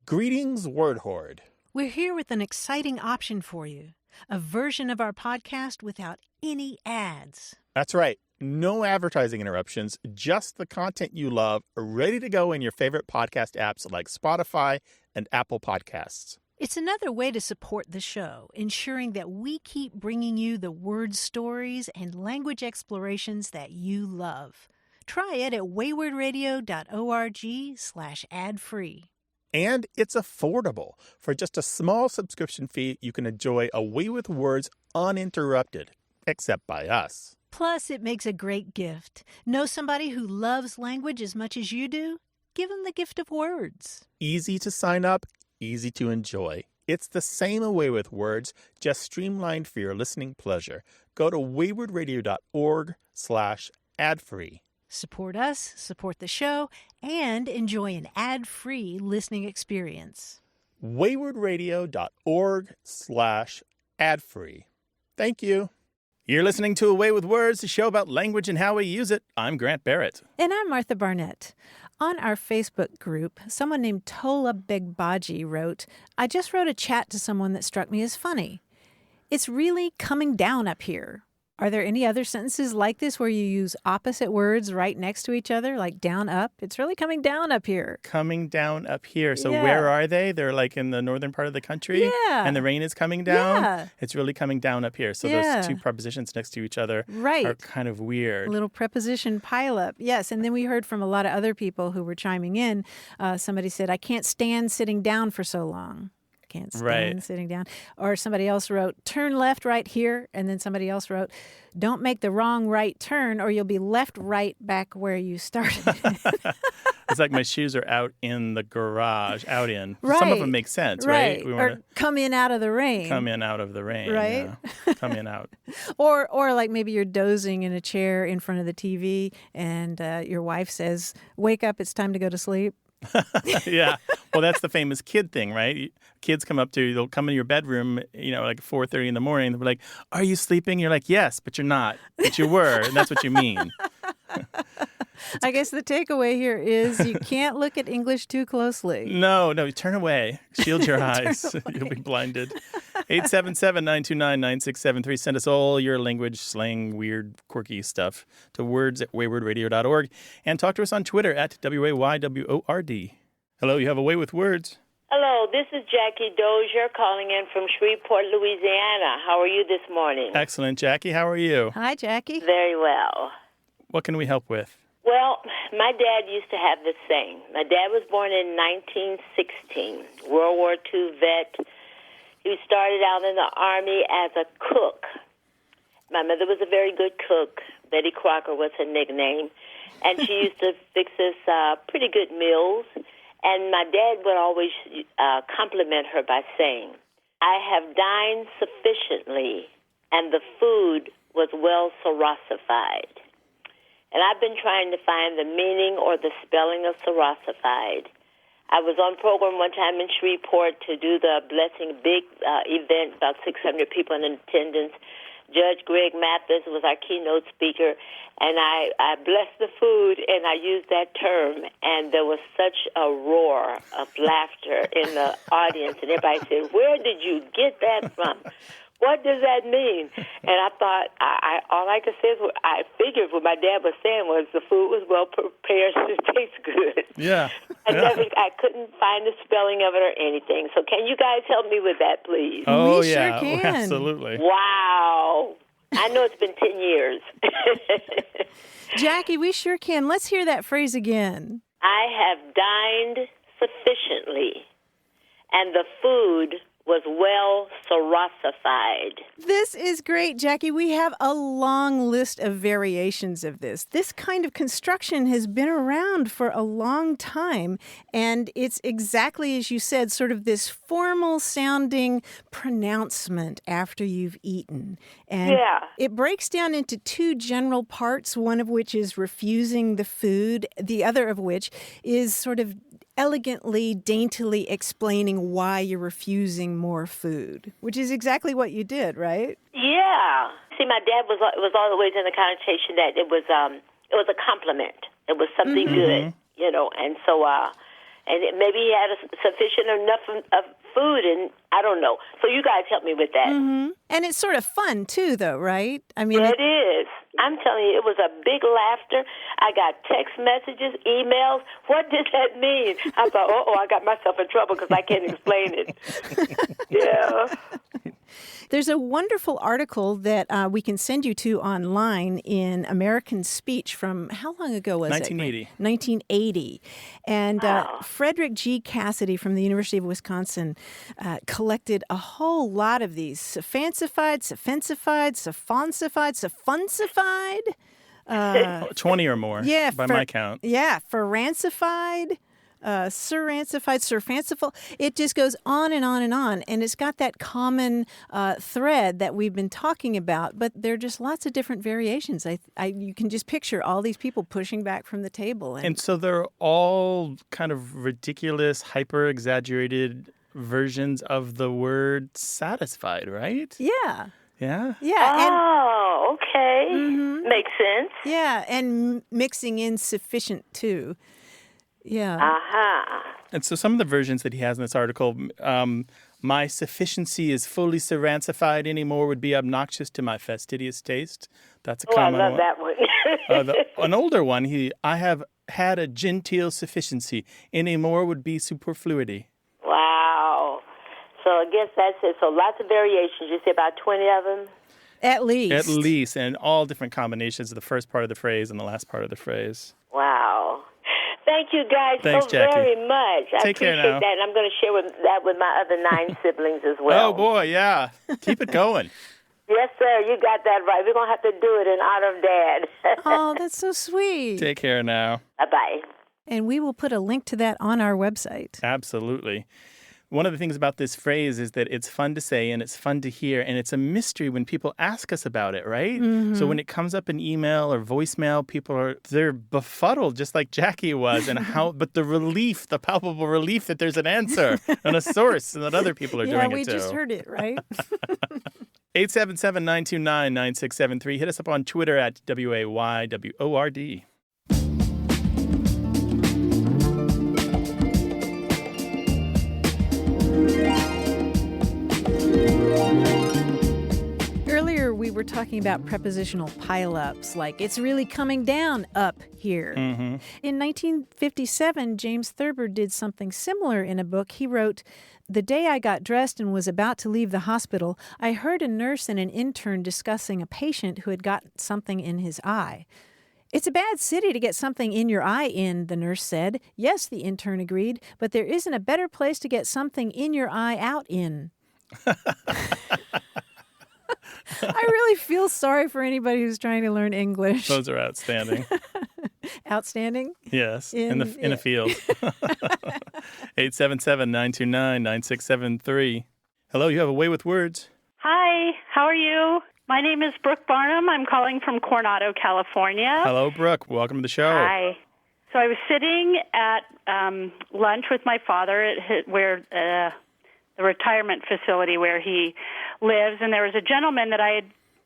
Greetings, Word Horde. We're here with an exciting option for you. A version of our podcast without any ads. That's right. No advertising interruptions, just the content you love, ready to go in your favorite podcast apps like Spotify and Apple Podcasts. It's another way to support the show, ensuring that we keep bringing you the word stories and language explorations that you love. Try it at waywardradio.org/ad-free. And it's affordable. For just a small subscription fee, you can enjoy A Way with Words uninterrupted, except by us. Plus, it makes a great gift. Know somebody who loves language as much as you do? Give them the gift of words. Easy to sign up, easy to enjoy. It's the same A Way with Words, just streamlined for your listening pleasure. Go to waywardradio.org/ad-free. Support us, support the show, and enjoy an ad-free listening experience. waywardradio.org/ad-free. Thank you. You're listening to A Way with Words, a show about language and how we use it. I'm Grant Barrett. And I'm Martha Barnett. On our Facebook group, someone named Tola Begbaji wrote, I just wrote a chat to someone that struck me as funny. It's really coming down up here. Are there any other sentences like this where you use opposite words right next to each other, like down, up? It's really coming down up here. Coming down up here. So Yeah. Where are they? They're like in the northern part of the country? Yeah. And the rain is coming down? Yeah. It's really coming down up here. So Yeah. those two prepositions next to each other Right. are kind of weird. Little preposition pileup. Yes, and then we heard from a lot of other people who were chiming in. Somebody said, I can't stand sitting down for so long. Can't stand sitting down. Or somebody else wrote, turn left right here. And then somebody else wrote, don't make the wrong right turn or you'll be left right back where you started. It's like my shoes are out in the garage, out in. Right. Some of them make sense, right? We Or come in out of the rain. come in out of the rain. Right. Yeah. Come in out. Or like maybe you're dozing in a chair in front of the TV and your wife says, wake up, it's time to go to sleep. Yeah. Well, that's the famous kid thing, right? Kids come up to you, they'll come in your bedroom, like 4:30 in the morning. They'll be like, are you sleeping? You're like, yes, but you're not. But you were. And that's what you mean. I guess the takeaway here is you can't look at English too closely. No, turn away. Shield your eyes. You'll be blinded. 877-929-9673. Send us all your language, slang, weird, quirky stuff to words@waywardradio.org. And talk to us on Twitter at WAYWORD. Hello, you have A Way with Words. Hello, this is Jackie Dozier calling in from Shreveport, Louisiana. How are you this morning? Excellent, Jackie. How are you? Hi, Jackie. Very well. What can we help with? Well, my dad used to have this saying. My dad was born in 1916, World War II vet. He started out in the Army as a cook. My mother was a very good cook. Betty Crocker was her nickname. And she used to fix us pretty good meals. And my dad would always compliment her by saying, I have dined sufficiently, and the food was well sorosified. And I've been trying to find the meaning or the spelling of sorosified. I was on program one time in Shreveport to do the Blessing Big event, about 600 people in attendance. Judge Greg Mathis was our keynote speaker, and I blessed the food, and I used that term, and there was such a roar of laughter in the audience, and everybody said, where did you get that from? What does that mean? And I thought, all I could say is, I figured what my dad was saying was the food was well prepared and it tastes good. Yeah. I couldn't find the spelling of it or anything. So can you guys help me with that, please? Oh, We yeah. sure can. Absolutely. Wow. I know it's been 10 years. Jackie, we sure can. Let's hear that phrase again. I have dined sufficiently, and the food was well sorosified. This is great, Jackie. We have a long list of variations of this. This kind of construction has been around for a long time, and it's exactly as you said, sort of this formal sounding pronouncement after you've eaten. And it breaks down into two general parts, one of which is refusing the food, the other of which is sort of elegantly, daintily explaining why you're refusing more food, which is exactly what you did, right? Yeah. See, my dad was always in the connotation that it was a compliment. It was something good, and so And maybe he had sufficient enough of food, and I don't know. So you guys help me with that. Mm-hmm. And it's sort of fun, too, though, right? I mean, It is. I'm telling you, it was a big laughter. I got text messages, emails. What does that mean? I thought, I got myself in trouble because I can't explain it. Yeah. There's a wonderful article that we can send you to online in American Speech from how long ago was 1980. it? 1980. And Frederick G. Cassidy from the University of Wisconsin collected a whole lot of these. Suffonsified, suffonsified. 20 or more, Yeah, by my count. Yeah, ferancified. Surancified, surfanciful. It just goes on and on and on. And it's got that common thread that we've been talking about, but there are just lots of different variations. You can just picture all these people pushing back from the table. And so they're all kind of ridiculous, hyper-exaggerated versions of the word satisfied, right? Yeah. Yeah? Yeah. Okay. Mm-hmm. Makes sense. Yeah, and mixing in sufficient, too. Yeah. Uh-huh. And so some of the versions that he has in this article, my sufficiency is fully serancified anymore would be obnoxious to my fastidious taste. That's a common I love one. that one. An older one, I have had a genteel sufficiency. Any more would be superfluity. Wow. So I guess that's it. So lots of variations. You say about 20 of them? At least. At least, and all different combinations of the first part of the phrase and the last part of the phrase. Wow. Thank you guys Thanks, so Jackie. very much. I Take care appreciate now. that, and I'm going to share that with my other 9 siblings as well. Oh, boy, yeah. Keep it going. Yes, sir. You got that right. We're going to have to do it in honor of Dad. Oh, that's so sweet. Take care now. Bye-bye. And we will put a link to that on our website. Absolutely. One of the things about this phrase is that it's fun to say and it's fun to hear, and it's a mystery when people ask us about it, right? Mm-hmm. So when it comes up in email or voicemail, they're befuddled just like Jackie was, and but the palpable relief that there's an answer and a source and that other people are doing it too. Yeah, we just heard it, right? 877-929-9673. Hit us up on Twitter at WAYWORD. Earlier, we were talking about prepositional pileups, like it's really coming down up here. Mm-hmm. In 1957, James Thurber did something similar in a book. He wrote, "The day I got dressed and was about to leave the hospital, I heard a nurse and an intern discussing a patient who had got something in his eye. It's a bad city to get something in your eye in," the nurse said. "Yes," the intern agreed, "but there isn't a better place to get something in your eye out in." I really feel sorry for anybody who's trying to learn English. Those are outstanding. Outstanding? Yes, in a field. 877-929-9673. Hello, you have a way with words. Hi, how are you? My name is Brooke Barnum. I'm calling from Coronado, California. Hello, Brooke. Welcome to the show. Hi. So I was sitting at lunch with my father at the retirement facility where he lives, and there was a gentleman that I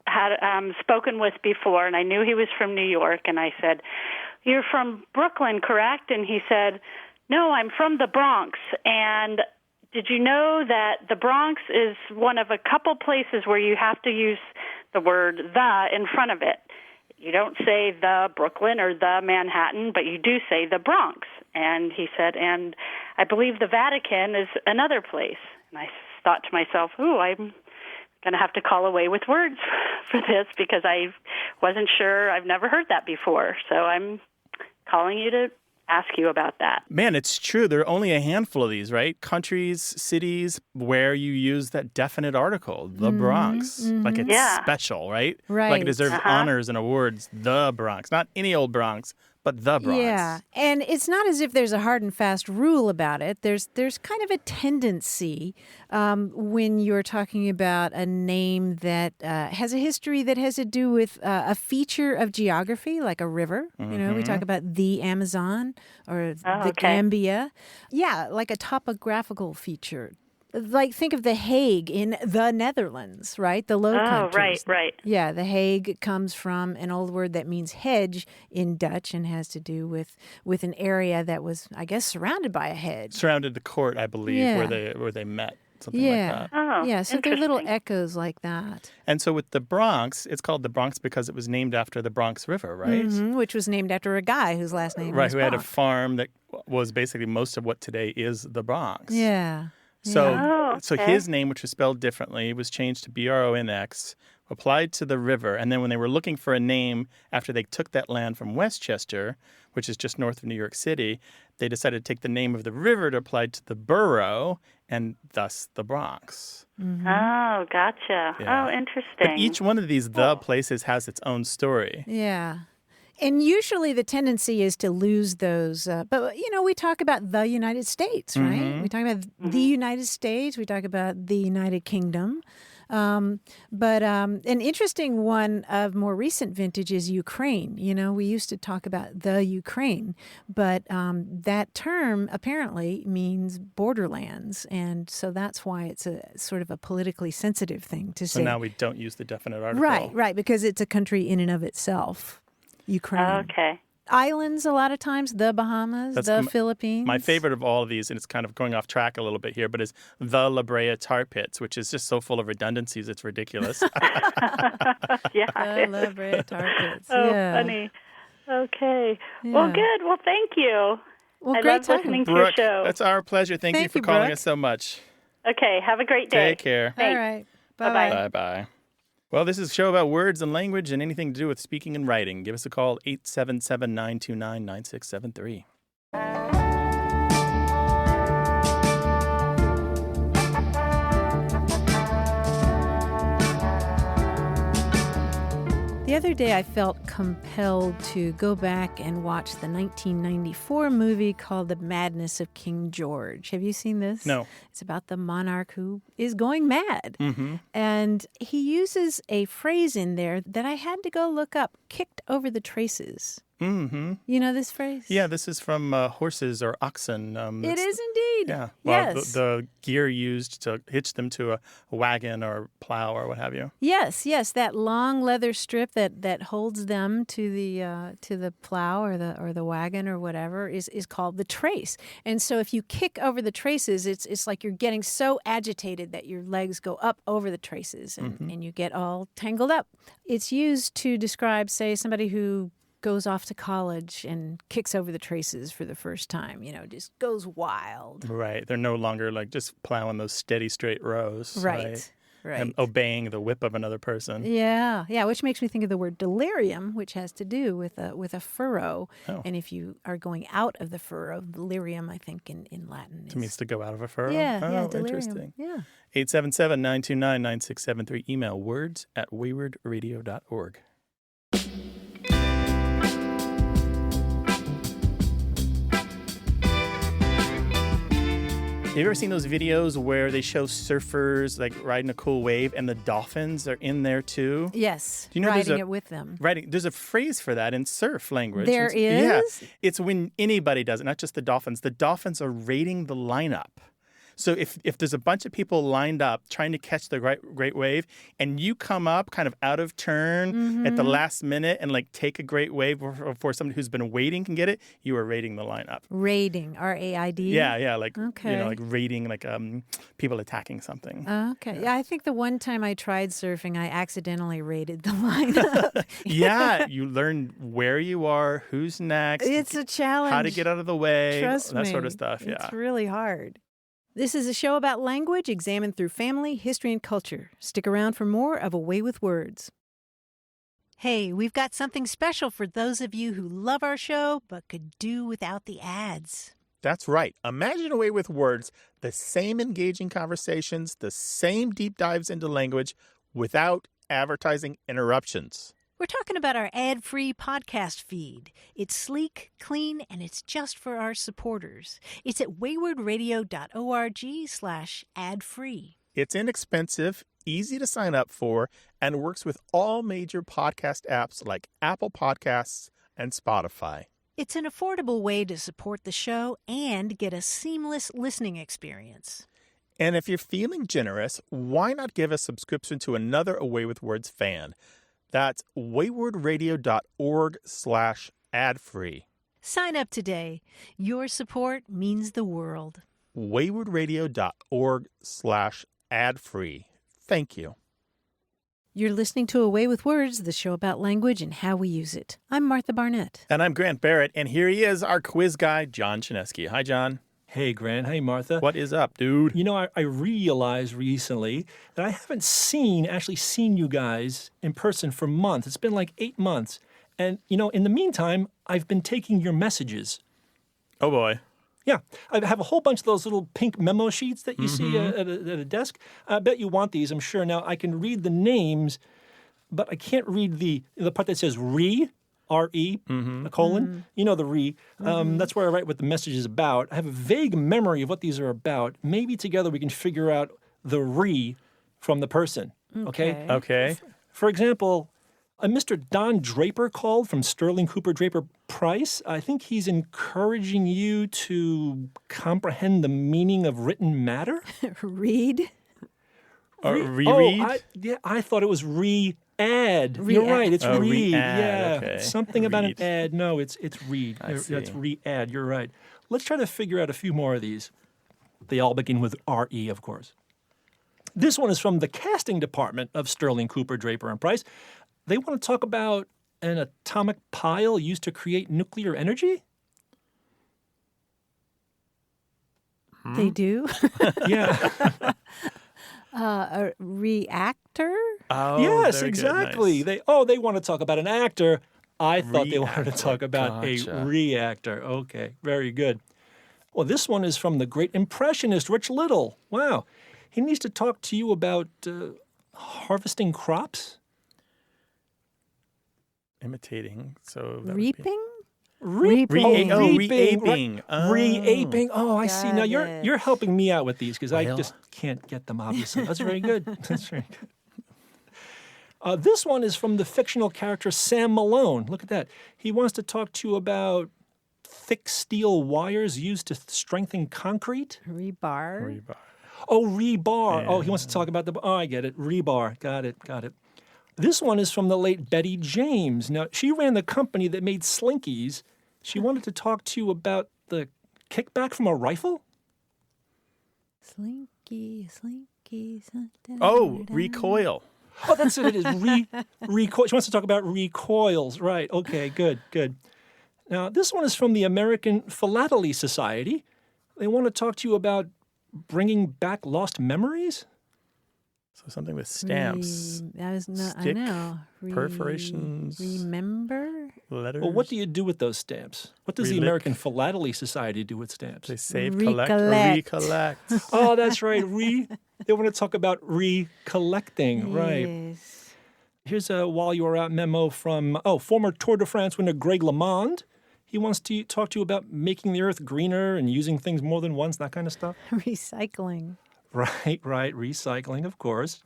had spoken with before, and I knew he was from New York, and I said, "You're from Brooklyn, correct?" And he said, "No, I'm from the Bronx." And did you know that the Bronx is one of a couple places where you have to use the word "the" in front of it? You don't say the Brooklyn or the Manhattan, but you do say the Bronx. And he said, and I believe the Vatican is another place. And I thought to myself, I'm going to have to call away with words for this because I wasn't sure. I've never heard that before. So I'm calling you to ask you about that. Man, it's true. There are only a handful of these, right? Countries, cities where you use that definite article, the Bronx. Mm-hmm. Like it's special, right? Right. Like it deserves honors and awards, the Bronx. Not any old Bronx, but the Bronx. Yeah, and it's not as if there's a hard and fast rule about it. There's kind of a tendency when you're talking about a name that has a history that has to do with a feature of geography, like a river. Mm-hmm. You know, we talk about the Amazon or the Gambia. Yeah, like a topographical feature. Like, think of The Hague in the Netherlands, right? The Low Countries. Right. Yeah, The Hague comes from an old word that means hedge in Dutch and has to do with an area that was, I guess, surrounded by a hedge. Surrounded the court, I believe, Yeah. where they met. Something like that. Oh, Yeah, so they're little interesting. echoes like that. And so with the Bronx, it's called the Bronx because it was named after the Bronx River, right? Mhm, which was named after a guy whose last name Right, was who had a Bronx. farm that was basically most of what today is the Bronx. Yeah. So, Oh, so okay. his name, which was spelled differently, was changed to Bronx, applied to the river. And then when they were looking for a name after they took that land from Westchester, which is just north of New York City, they decided to take the name of the river to apply to the borough and thus the Bronx. Oh, gotcha. Yeah. Oh, interesting. But each one of these places has its own story. Yeah. And usually the tendency is to lose those. But, we talk about the United States, right? We talk about the United States. We talk about the United Kingdom. But an interesting one of more recent vintage is Ukraine. We used to talk about the Ukraine, but that term apparently means borderlands. And so that's why it's a sort of a politically sensitive thing to say. So now we don't use the definite article. Right, because it's a country in and of itself. Ukraine. Okay. Islands, a lot of times, the Bahamas, the Philippines. My favorite of all of these, and it's kind of going off track a little bit here, but is the La Brea Tar Pits, which is just so full of redundancies, it's ridiculous. Yeah. The La Brea Tar Pits. Oh, Yeah. funny. Okay. Well, Yeah. good. Well, thank you. Well, I great love talking. listening to your Brooke, show. that's our pleasure. Thank you Thank for you, calling Brooke. us so much. Okay. Have a great day. Take care. All Thanks. right. Bye-bye. Bye-bye. Bye-bye. Well, this is a show about words and language and anything to do with speaking and writing. Give us a call, 877-929-9673. The other day, I felt compelled to go back and watch the 1994 movie called The Madness of King George. Have you seen this? No. It's about the monarch who is going mad. Mm-hmm. And he uses a phrase in there that I had to go look up, kicked over the traces. Mm-hmm. You know this phrase? Yeah, this is from horses or oxen. It is indeed. Yeah. Well, Yes. the gear used to hitch them to a wagon or plow or what have you. Yes, that long leather strip that holds them to the plow or the wagon or whatever is called the trace. And so if you kick over the traces, it's like you're getting so agitated that your legs go up over the traces and you get all tangled up. It's used to describe, say, somebody who goes off to college and kicks over the traces for the first time, just goes wild. Right. They're no longer like just plowing those steady straight rows. Right. And obeying the whip of another person. Yeah, which makes me think of the word delirium, which has to do with a furrow. Oh. And if you are going out of the furrow, delirium, I think, in Latin It means to go out of a furrow? Yeah, Oh, delirium. interesting. Yeah. 877-929-9673. Email words@waywardradio.org. Have you ever seen those videos where they show surfers like riding a cool wave and the dolphins are in there too? Yes, Do you know riding it with them. There's a phrase for that in surf language. There Yeah. is? It's when anybody does it, not just the dolphins. The dolphins are rating the lineup. So if there's a bunch of people lined up trying to catch the great wave and you come up kind of out of turn at the last minute and like take a great wave before somebody who's been waiting can get it, you are rating the lineup. Raiding, R-A-I-D? Yeah, like Okay. like raiding like people attacking something. Okay. Yeah, I think the one time I tried surfing, I accidentally raided the lineup. Yeah, you learn where you are, who's next, It's a challenge. how to get out of the way, Trust that me. sort of stuff. Yeah. It's really hard. This is a show about language examined through family, history, and culture. Stick around for more of A Way with Words. Hey, we've got something special for those of you who love our show but could do without the ads. That's right. Imagine a way with words, the same engaging conversations, the same deep dives into language without advertising interruptions. We're talking about our ad-free podcast feed. It's sleek, clean, and it's just for our supporters. It's at waywardradio.org/ad-free. It's inexpensive, easy to sign up for, and works with all major podcast apps like Apple Podcasts and Spotify. It's an affordable way to support the show and get a seamless listening experience. And if you're feeling generous, why not give a subscription to another Away with Words fan? That's waywardradio.org/ad-free. Sign up today. Your support means the world. waywardradio.org/ad-free. Thank you. You're listening to Away with Words, the show about language and how we use it. I'm Martha Barnett. And I'm Grant Barrett, and here he is, our quiz guy, John Chinesky. Hi, John. Hey, Grant. Hey, Martha. What is up, dude? You know, I realized recently that I haven't actually seen you guys in person for months. It's been like 8 months. And, you know, in the meantime, I've been taking your messages. Oh, boy. Yeah, I have a whole bunch of those little pink memo sheets that you see at a desk. I bet you want these, I'm sure. Now, I can read the names, but I can't read the part that says re, R-E, a colon. You know the re. That's where I write what the message is about. I have a vague memory of what these are about. Maybe together we can figure out the re from the person, okay? Okay. For example, a Mr. Don Draper called from Sterling Cooper Draper Price. I think he's encouraging you to comprehend the meaning of written matter. Read. Reread? I thought it was re-add. You're right, it's read. re-add, Yeah, okay. something about an Read. ad. No, it's read. That's re-add. You're right. Let's try to figure out a few more of these. They all begin with R-E, of course. This one is from the casting department of Sterling Cooper Draper and Price. They want to talk about an atomic pile used to create nuclear energy? They do. Yeah. A reactor? Oh, Yes, very good. exactly. Nice. They want to talk about an actor. I thought they wanted to Reactor. talk about Gotcha. a reactor. Okay, very good. Well, this one is from the great impressionist Rich Little. Wow. He needs to talk to you about harvesting crops. Imitating. So that would be- Reaping? Reaping. Reaping. Right. Reaping. Oh, I see. Now Got it. you're helping me out with these because I Well. just can't get them, obviously. That's very good. That's very good. This one is from the fictional character Sam Malone. Look at that. He wants to talk to you about thick steel wires used to strengthen concrete. Rebar? Rebar. Oh, rebar. Oh, he wants to Yeah. talk about I get it. Rebar. Got it. This one is from the late Betty James. Now, she ran the company that made Slinkies. She wanted to talk to you about the kickback from a rifle. Slinky. Oh, recoil. Oh, that's it. It is recoil. She wants to talk about recoils. Right. Okay, good. Now, this one is from the American Philately Society. They want to talk to you about bringing back lost memories. So something with stamps, That is not, I Stick, know. perforations. Remember? letters. Well, what do you do with those stamps? What does the Relic. American Philately Society do with stamps? They save, collect, or recollect. Oh, that's right. They want to talk about recollecting. Right. Yes. Here's a while you were out memo from former Tour de France winner Greg LeMond. He wants to talk to you about making the earth greener and using things more than once, that kind of stuff. Recycling. Right. Recycling, of course.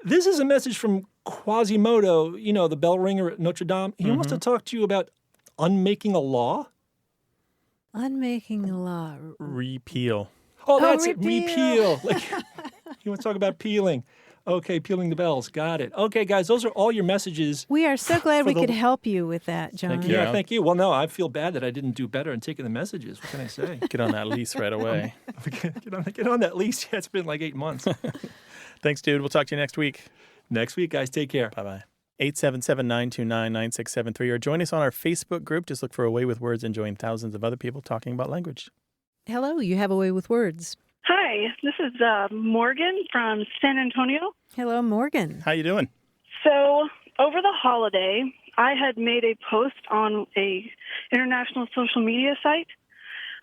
This is a message from Quasimodo, the bell ringer at Notre Dame. He wants to talk to you about unmaking a law. Unmaking a law. Repeal. Oh, that's it. repeal. Repeal. You want to talk about peeling. Okay, peeling the bells. Got it. Okay, guys, those are all your messages. We are so glad For we the- could help you with that, John. Thank you. Yeah, thank you. Well, no, I feel bad that I didn't do better in taking the messages. What can I say? Get on that lease right away. Get on that lease. Yeah, it's been like 8 months. Thanks, dude. We'll talk to you next week. Next week, guys, take care. Bye-bye. 877-929-9673 or join us on our Facebook group. Just look for Away with Words and join thousands of other people talking about language. Hello, you have a way with words. Hi, this is Morgan from San Antonio. Hello, Morgan. How you doing? So over the holiday, I had made a post on a international social media site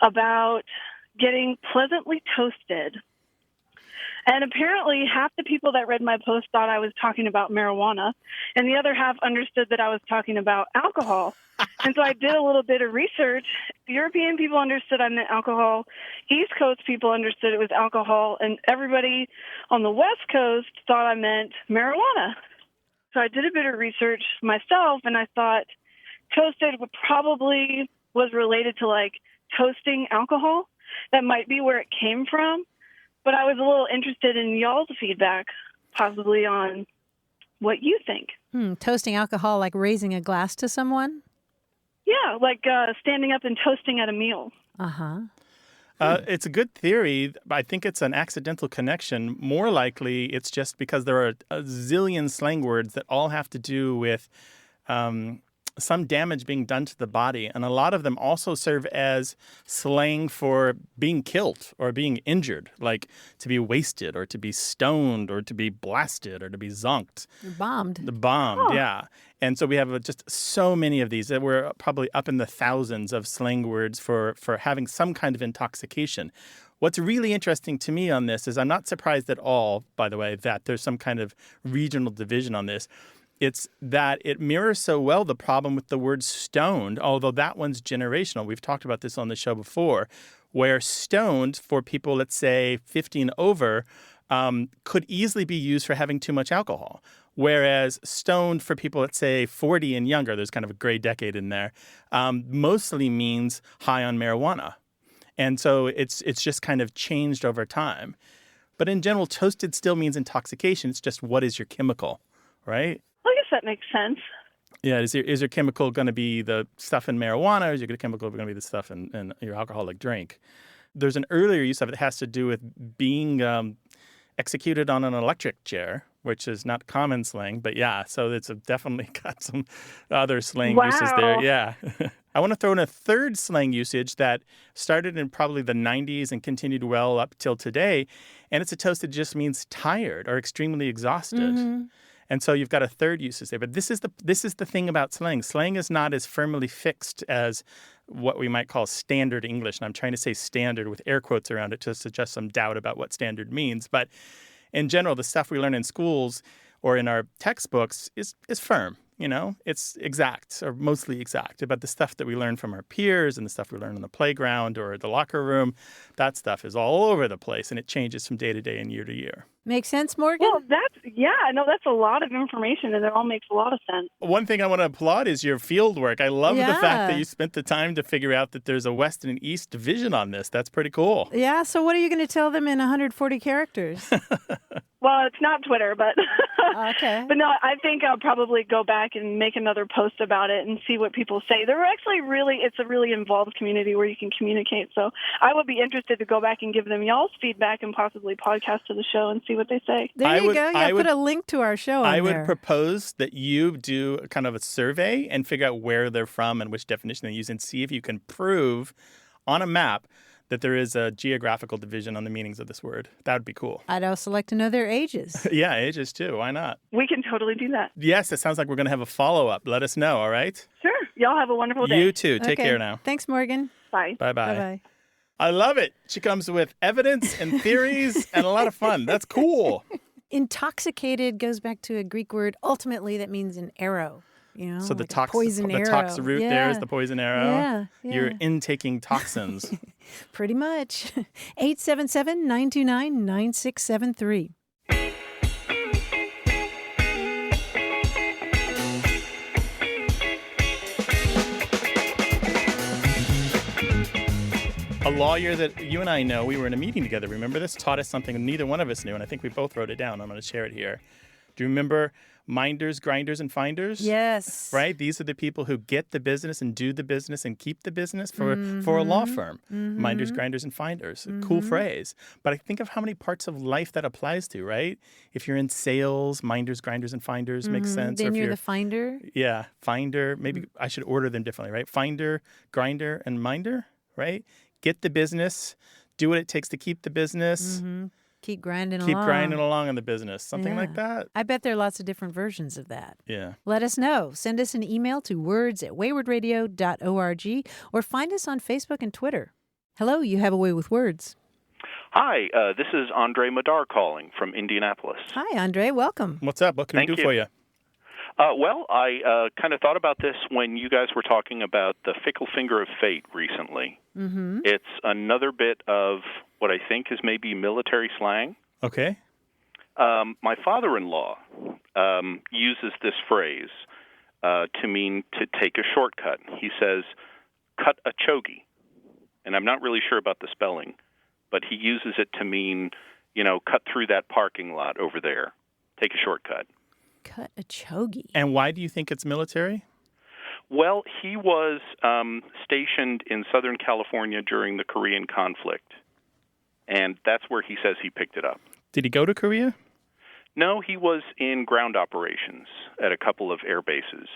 about getting pleasantly toasted. And apparently half the people that read my post thought I was talking about marijuana, and the other half understood that I was talking about alcohol. And so I did a little bit of research. European people understood I meant alcohol. East Coast people understood it was alcohol. And everybody on the West Coast thought I meant marijuana. So I did a bit of research myself, and I thought toasted probably was related to, like, toasting alcohol. That might be where it came from. But I was a little interested in y'all's feedback, possibly on what you think. Toasting alcohol like raising a glass to someone? Yeah, like standing up and toasting at a meal. Uh-huh. It's a good theory. I think it's an accidental connection. More likely, it's just because there are a zillion slang words that all have to do with some damage being done to the body. And a lot of them also serve as slang for being killed or being injured, like to be wasted or to be stoned or to be blasted or to be zonked. Bombed. Bombed, yeah. And so we have just so many of these. We're probably up in the thousands of slang words for having some kind of intoxication. What's really interesting to me on this is I'm not surprised at all, by the way, that there's some kind of regional division on this. It's that it mirrors so well the problem with the word stoned, although that one's generational. We've talked about this on the show before, where stoned for people, let's say 50 and over, could easily be used for having too much alcohol. Whereas stoned for people, let's say 40 and younger, there's kind of a gray decade in there, mostly means high on marijuana. And so it's just kind of changed over time. But in general, toasted still means intoxication. It's just what is your chemical, right? Well, I guess that makes sense. Yeah, is your chemical going to be the stuff in marijuana, or is your chemical going to be the stuff in your alcoholic drink? There's an earlier use of it that has to do with being executed on an electric chair, which is not common slang, but yeah, so it's definitely got some other slang uses there. Yeah. I want to throw in a third slang usage that started in probably the 90s and continued well up till today, and it's a toast that just means tired or extremely exhausted. Mm-hmm. And so you've got a third usage there. But this is the thing about slang. Slang is not as firmly fixed as what we might call standard English. And I'm trying to say standard with air quotes around it to suggest some doubt about what standard means. But in general, the stuff we learn in schools or in our textbooks is firm. You know, it's exact or mostly exact. But the stuff that we learn from our peers and the stuff we learn on the playground or the locker room, that stuff is all over the place. And it changes from day to day and year to year. Make sense, Morgan? Well, that's a lot of information, and it all makes a lot of sense. One thing I want to applaud is your field work. I love the fact that you spent the time to figure out that there's a West and East division on this. That's pretty cool. Yeah, so what are you going to tell them in 140 characters? Well, it's not Twitter, but okay. But no, I think I'll probably go back and make another post about it and see what people say. It's a really involved community where you can communicate. So I would be interested to go back and give them y'all's feedback and possibly podcast to the show and see what they say. There you go. Yeah, put a link to our show on I there. would propose that you do kind of a survey and figure out where they're from and which definition they use and see if you can prove on a map that there is a geographical division on the meanings of this word. That would be cool. I'd also like to know their ages. Yeah, ages too. Why not? We can totally do that. Yes, it sounds like we're going to have a follow-up. Let us know, all right? Sure. Y'all have a wonderful day. You too. Take care now. Thanks, Morgan. Bye. Bye-bye. Bye-bye. I love it. She comes with evidence and theories and a lot of fun. That's cool. Intoxicated goes back to a Greek word, ultimately, that means an arrow. You know, so like the poison arrow. The tox root there is the poison arrow. Yeah. You're intaking toxins. Pretty much. 877-929-9673. A lawyer that you and I know, we were in a meeting together. Remember this? Taught us something neither one of us knew, and I think we both wrote it down. I'm going to share it here. Do you remember minders, grinders, and finders? Yes. Right? These are the people who get the business and do the business and keep the business for a law firm. Mm-hmm. Minders, grinders, and finders. Mm-hmm. Cool phrase. But I think of how many parts of life that applies to, right? If you're in sales, minders, grinders, and finders makes sense. Then or if you're the finder? Yeah, finder. Maybe I should order them differently, right? Finder, grinder, and minder, right? Get the business, do what it takes to keep the business. Mm-hmm. Keep grinding along in the business. Something like that. I bet there are lots of different versions of that. Yeah. Let us know. Send us an email to words@waywardradio.org or find us on Facebook and Twitter. Hello, you have a way with words. Hi, this is Andre Madar calling from Indianapolis. Hi, Andre. Welcome. What's up? What can we do for you? Well, I kind of thought about this when you guys were talking about the fickle finger of fate recently. Mm-hmm. It's another bit of what I think is maybe military slang. Okay. My father-in-law uses this phrase to mean to take a shortcut. He says, cut a chogi. And I'm not really sure about the spelling, but he uses it to mean cut through that parking lot over there. Take a shortcut. Cut a chogi. And why do you think it's military? Well, he was stationed in Southern California during the Korean conflict, and that's where he says he picked it up. Did he go to Korea? No, he was in ground operations at a couple of air bases.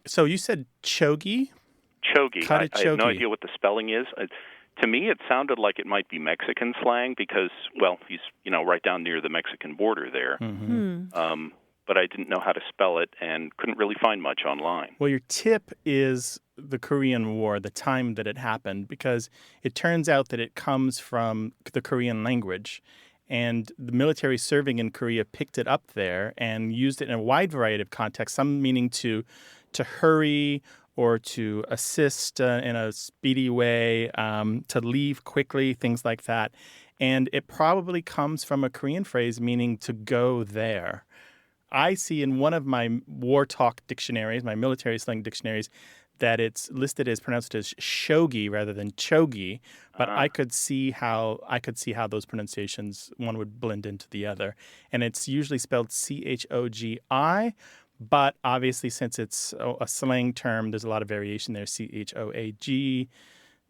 So you said chogi? Chogi. Cut a I have no chogi. idea what the spelling is. To me, it sounded like it might be Mexican slang because, well, he's right down near the Mexican border there. Mm-hmm. But I didn't know how to spell it and couldn't really find much online. Well, your tip is the Korean War, the time that it happened, because it turns out that it comes from the Korean language. And the military serving in Korea picked it up there and used it in a wide variety of contexts, some meaning to hurry or to assist in a speedy way, to leave quickly, things like that. And it probably comes from a Korean phrase meaning to go there. I see in one of my war talk dictionaries, my military slang dictionaries, that it's listed as pronounced as shogi rather than chogi, but I could see how those pronunciations, one would blend into the other. And it's usually spelled chogi, but obviously since it's a slang term, there's a lot of variation there, choag, gy,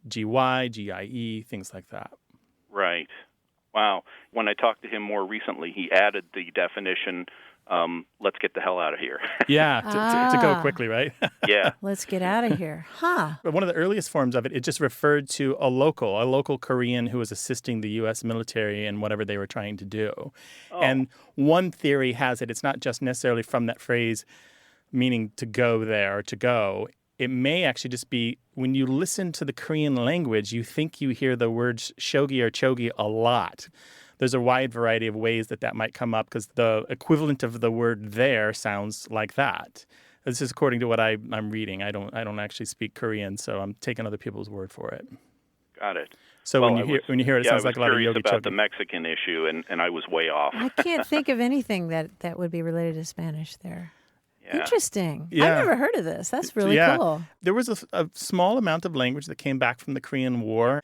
gie, things like that. Right. Wow. When I talked to him more recently, he added the definition, let's get the hell out of here. Yeah, to go quickly, right? Yeah. Let's get out of here. Huh. But one of the earliest forms of it, it just referred to a local Korean who was assisting the U.S. military in whatever they were trying to do. Oh. And one theory has it's not just necessarily from that phrase meaning to go there or to go. It may actually just be when you listen to the Korean language, you think you hear the words shogi or chogi a lot. There's a wide variety of ways that might come up because the equivalent of the word there sounds like that. This is according to what I'm reading. I don't actually speak Korean, so I'm taking other people's word for it. Got it. So Well, when you hear it, it sounds like a lot of yogi I was curious about chogi. the Mexican issue, and I was way off. I can't think of anything that would be related to Spanish there. Yeah. Interesting. Yeah. I've never heard of this. That's really cool. There was a small amount of language that came back from the Korean War,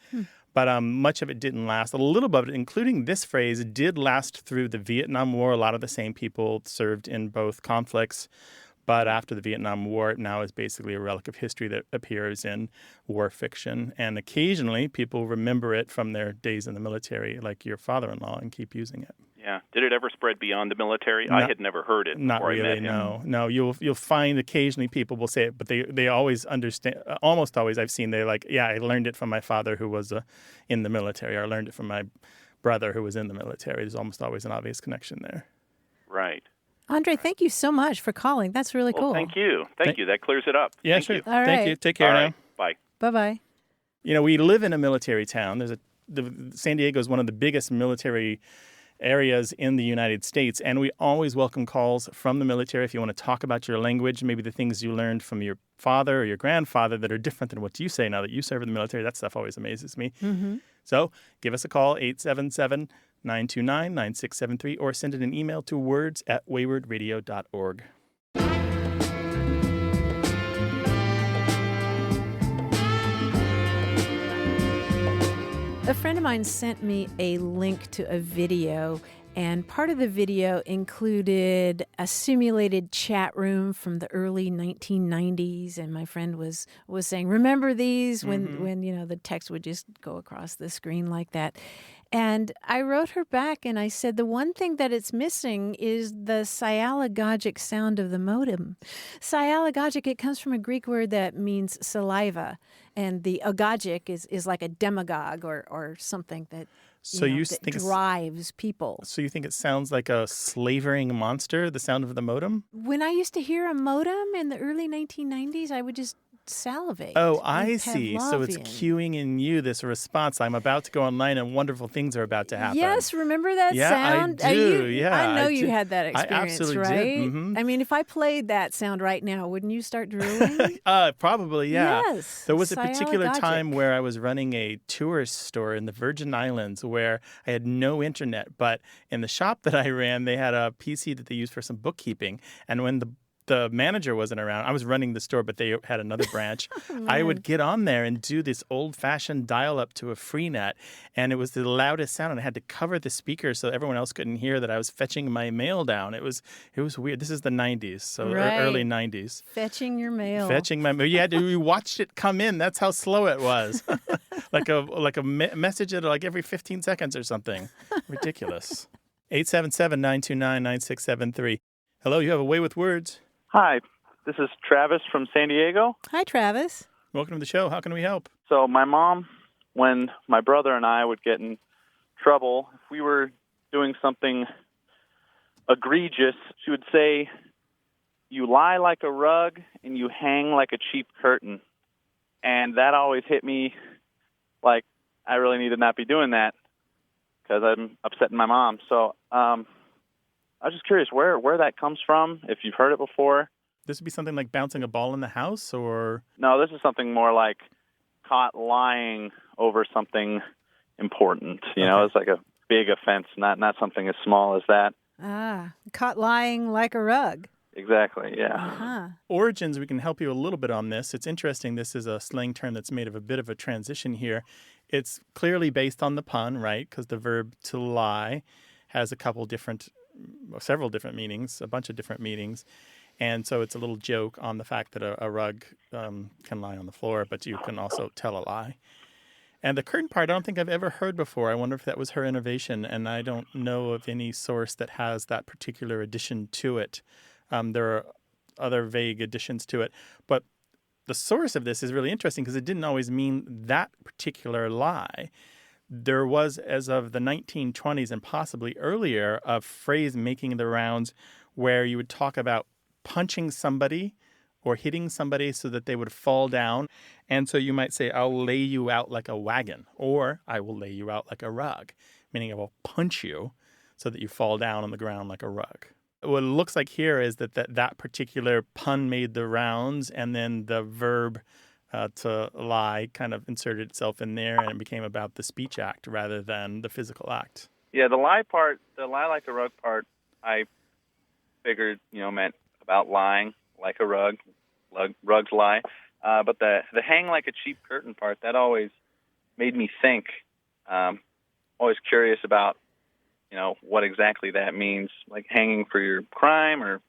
but much of it didn't last. A little bit of it, including this phrase, did last through the Vietnam War. A lot of the same people served in both conflicts. But after the Vietnam War, it now is basically a relic of history that appears in war fiction. And occasionally, people remember it from their days in the military, like your father-in-law, and keep using it. Yeah. Did it ever spread beyond the military? I had never heard it Not before really, I met him. no. You'll find occasionally people will say it, but they always understand. Almost always, I've seen they're like, yeah, I learned it from my father who was in the military, or I learned it from my brother who was in the military. There's almost always an obvious connection there. Right. Andre, thank you so much for calling. That's really Well, cool. thank you. Thank you. That clears it up. Yeah, Thank sure. you. All Thank right. you. Take care All now. right. Bye. Bye-bye. We live in a military town. San Diego is one of the biggest military areas in the United States, and we always welcome calls from the military if you want to talk about your language, maybe the things you learned from your father or your grandfather that are different than what you say now that you serve in the military. That stuff always amazes me. Mm-hmm. So give us a call, 877-929-9673, or send in an email to words@waywardradio.org. A friend of mine sent me a link to a video, and part of the video included a simulated chat room from the early 1990s. And my friend was saying, "Remember these?" When the text would just go across the screen like that. And I wrote her back and I said, the one thing that it's missing is the sialagogic sound of the modem. Sialagogic, it comes from a Greek word that means saliva. And the agogic is like a demagogue or something that, that drives people. So you think it sounds like a slavering monster, the sound of the modem? When I used to hear a modem in the early 1990s, I would just salivate. Oh, I see. Pavlovian. So it's cueing in you this response. I'm about to go online and wonderful things are about to happen. Yes, remember that sound? I do. I know you had that experience, I absolutely right? did. Mm-hmm. I mean, if I played that sound right now, wouldn't you start drooling? Probably, yeah. Yes. There was a particular Sialagogic. time where I was running a tourist store in the Virgin Islands where I had no internet, but in the shop that I ran, they had a PC that they used for some bookkeeping. And when the the manager wasn't around. I was running the store, but they had another branch. I would get on there and do this old-fashioned dial-up to a free net, and it was the loudest sound, and I had to cover the speaker so everyone else couldn't hear that I was fetching my mail down. It was weird. This is the 90s, so early 90s. Fetching your mail. Fetching my mail. You watched it come in. That's how slow it was. like a message at like every 15 seconds or something. Ridiculous. 877-929-9673. Hello, you have a way with words. Hi, this is Travis from San Diego. Hi, Travis. Welcome to the show. How can we help? So my mom, when my brother and I would get in trouble, if we were doing something egregious, she would say, "You lie like a rug and you hang like a cheap curtain." And that always hit me like I really need to not be doing that because I'm upsetting my mom. So I was just curious where that comes from, if you've heard it before. This would be something like bouncing a ball in the house, or? No, this is something more like caught lying over something important. You know, it's like a big offense, not something as small as that. Caught lying like a rug. Exactly, yeah. Uh-huh. Origins, we can help you a little bit on this. It's interesting. This is a slang term that's made of a bit of a transition here. It's clearly based on the pun, right? Because the verb to lie has several different meanings, a bunch of different meanings. And so it's a little joke on the fact that a rug can lie on the floor, but you can also tell a lie. And the curtain part, I don't think I've ever heard before. I wonder if that was her innovation, and I don't know of any source that has that particular addition to it. There are other vague additions to it. But the source of this is really interesting because it didn't always mean that particular lie. There was, as of the 1920s and possibly earlier, a phrase making the rounds where you would talk about punching somebody or hitting somebody so that they would fall down. And so you might say, "I'll lay you out like a wagon," or "I will lay you out like a rug," meaning I will punch you so that you fall down on the ground like a rug. What it looks like here is that particular pun made the rounds, and then the verb to lie kind of inserted itself in there, and it became about the speech act rather than the physical act. Yeah, the lie like a rug part, I figured, meant about lying like a rug. Rugs lie. But the hang like a cheap curtain part, that always made me think. Always curious about, what exactly that means, like hanging for your crime, or,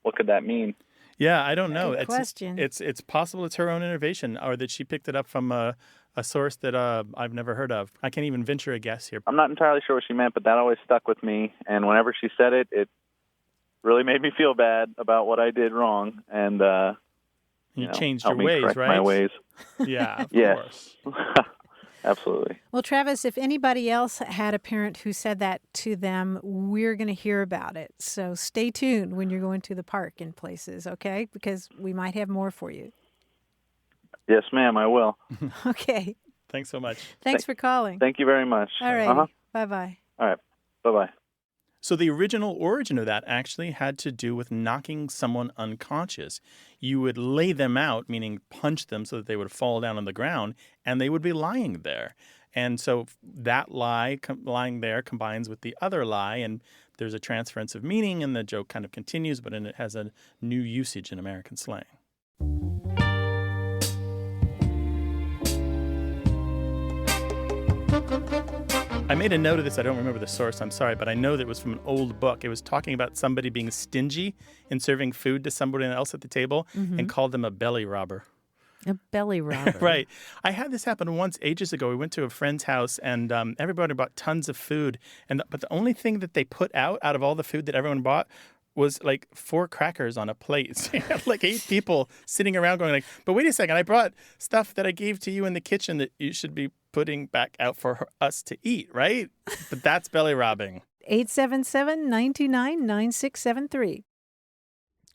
what could that mean? Yeah, I don't know. Good question. It's possible it's her own innovation, or that she picked it up from a source that I've never heard of. I can't even venture a guess here. I'm not entirely sure what she meant, but that always stuck with me. And whenever she said it, it really made me feel bad about what I did wrong. And you changed helped your me ways, correct right? my ways. Yeah, of Yes. course. Absolutely. Well, Travis, if anybody else had a parent who said that to them, we're going to hear about it. So stay tuned when you're going to the park and places, okay? Because we might have more for you. Yes, ma'am, I will. Okay. Thanks so much. Thanks for calling. Thank you very much. All right. Bye-bye. All right. Bye-bye. So the original origin of that actually had to do with knocking someone unconscious. You would lay them out, meaning punch them so that they would fall down on the ground, and they would be lying there. And so that lie, lying there, combines with the other lie, and there's a transference of meaning, and the joke kind of continues, but it has a new usage in American slang. I made a note of this. I don't remember the source. I'm sorry, but I know that it was from an old book. It was talking about somebody being stingy in serving food to somebody else at the table and called them a belly robber. A belly robber. Right. I had this happen once ages ago. We went to a friend's house, and everybody bought tons of food. But the only thing that they put out of all the food that everyone bought was like 4 crackers on a plate. So you had like 8 people sitting around going like, "But wait a second, I brought stuff that I gave to you in the kitchen that you should be putting back out for us to eat," right? But that's belly robbing. 877-929-9673.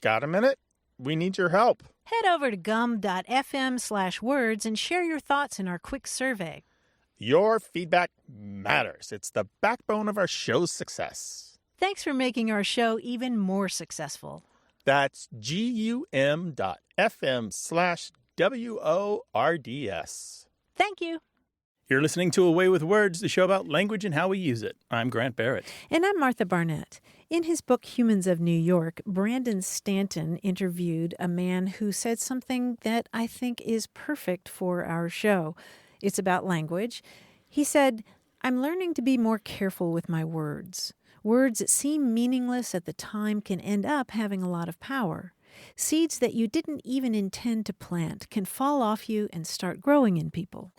Got a minute? We need your help. Head over to gum.fm/words and share your thoughts in our quick survey. Your feedback matters. It's the backbone of our show's success. Thanks for making our show even more successful. That's gum.fm/WORDS. Thank you. You're listening to Away with Words, the show about language and how we use it. I'm Grant Barrett. And I'm Martha Barnett. In his book, Humans of New York, Brandon Stanton interviewed a man who said something that I think is perfect for our show. It's about language. He said, "I'm learning to be more careful with my words. Words that seem meaningless at the time can end up having a lot of power. Seeds that you didn't even intend to plant can fall off you and start growing in people."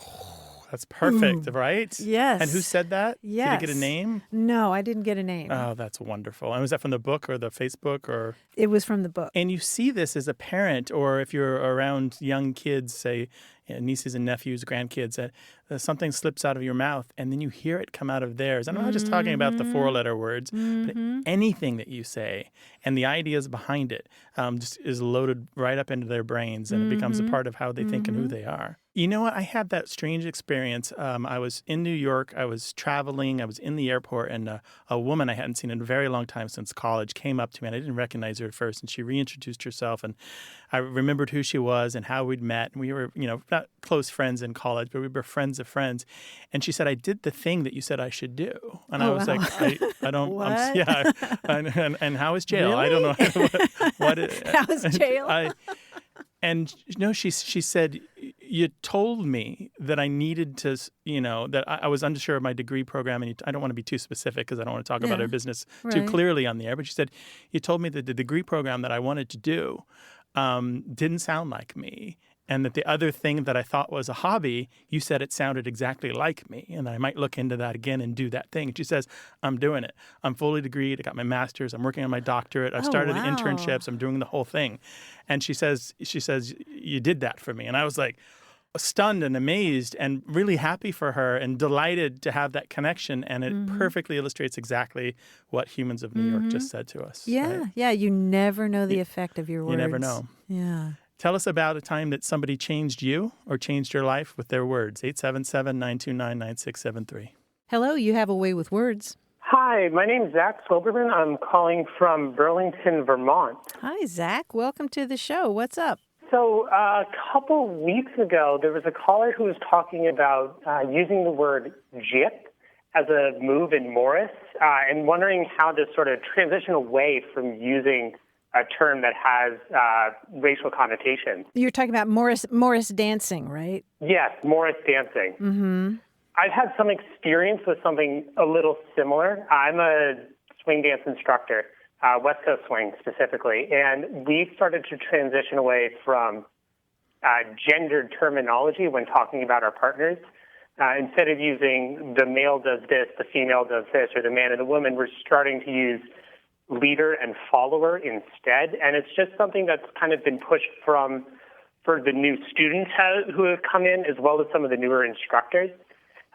That's perfect, right? Yes. And who said that? Yes. Did it get a name? No, I didn't get a name. Oh, that's wonderful. And was that from the book or the Facebook or? It was from the book. And you see this as a parent, or if you're around young kids, say nieces and nephews, grandkids, that something slips out of your mouth and then you hear it come out of theirs. I'm not just talking about the four-letter words, but anything that you say and the ideas behind it just is loaded right up into their brains, and it becomes a part of how they think and who they are. You know what? I had that strange experience. I was in New York. I was traveling. I was in the airport, and a woman I hadn't seen in a very long time since college came up to me, and I didn't recognize her at first, and she reintroduced herself, and I remembered who she was and how we'd met. And we were, not close friends in college, but we were friends of friends. And she said, "I did the thing that you said I should do." And I was like, I don't, What? yeah. And how is jail? Really? I don't know. what How is jail? And she said, "You told me that I needed to, that I was unsure of my degree program, and I don't want to be too specific because I don't want to talk about our business too clearly on the air. But she said, you told me that the degree program that I wanted to do didn't sound like me, and that the other thing that I thought was a hobby, you said it sounded exactly like me, and I might look into that again and do that thing." And she says, "I'm doing it. I'm fully degreed. I got my master's. I'm working on my doctorate. I've started internships. I'm doing the whole thing." And she says, "You did that for me." And I was like stunned and amazed and really happy for her and delighted to have that connection. And it perfectly illustrates exactly what Humans of New York just said to us. Yeah, right? yeah. You never know the effect of your words. You never know. Yeah. Tell us about a time that somebody changed you or changed your life with their words. 877-929-9673. Hello, you have a way with words. Hi, my name's Zach Silberman. I'm calling from Burlington, Vermont. Hi, Zach. Welcome to the show. What's up? So a couple weeks ago, there was a caller who was talking about using the word jip as a move in Morris and wondering how to sort of transition away from using a term that has racial connotations. You're talking about Morris dancing, right? Yes, Morris dancing. Mm-hmm. I've had some experience with something a little similar. I'm a swing dance instructor, West Coast swing specifically, and we started to transition away from gendered terminology when talking about our partners. Instead of using the male does this, the female does this, or the man and the woman, we're starting to use leader and follower instead. And it's just something that's kind of been pushed for the new students who have come in, as well as some of the newer instructors.